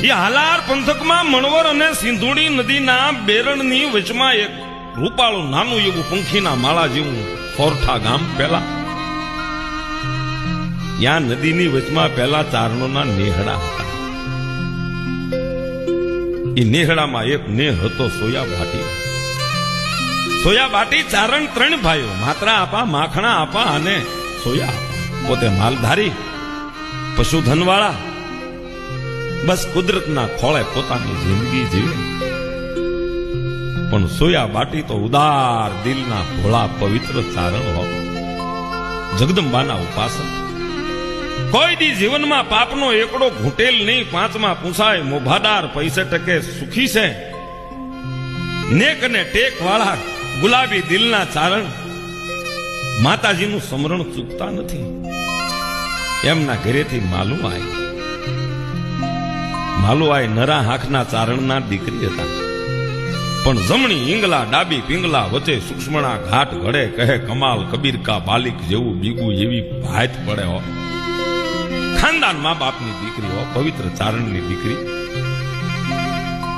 એ હાલાર પંથકમાં મણવર અને સિંધુડી નદીના બેરણની વચમાં એક રૂપાળું નાનું એવું પંખીના માળા જેવું ફોરઠા ગામ પેલા. ત્યાં નદીની વચમાં પેલા ચારણોના નેહડા હતા. એ નેહડામાં એક નેહ હતો સોયા ભાટી. સોયા ભાટી ચારણ 3 ભાઈઓ, માત્રા આપા, માખણા આપા અને સોયા આપા. પોતે માલધારી, પશુધન વાળા, બસ કુદરતના ખોળે પોતાની જિંદગી જીવે. પણ સોયા બાટી તો ઉદાર દિલના ભોળા પવિત્ર ચારણ હો, જગદંબાના ઉપાસક. કોઈ દી જીવનમાં પાપનો એકડો ઘૂંટેલ નહીં. 5માં પૂછાય મોભાદાર, પૈસે ટકે સુખી છે. નેક અને ટેક વાળા ગુલાબી દિલના ચારણ માતાજીનું સ્મરણ ચૂકતા નથી. એમના ઘરેથી માલુઆઈ નરા હાંખના ચારણના દીકરી હતા. પણ જમણી ઈંગલા ડાબી પિંગલા વચ્ચે સૂક્ષ્મણા ઘાટ ઘડે, કહે કમાલ કબીર કા બાલિક જેવું બીગું એવી ભાત પડે હો. ખાનદાન મા બાપની દીકરી હો, પવિત્ર ચારણની દીકરી.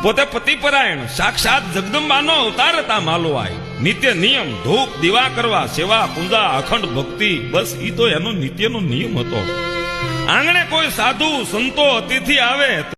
પોતે પતિપરાયણ સાક્ષાત જગદંબાનો અવતાર હતા માલુઆઈ. નિત્ય નિયમ, ધૂપ દીવા કરવા, સેવા પૂજા, અખંડ ભક્તિ, બસ ઈ તો એનો નિત્યનો નિયમ હતો. આંગણે કોઈ સાધુ સંતો અતિથિ આવે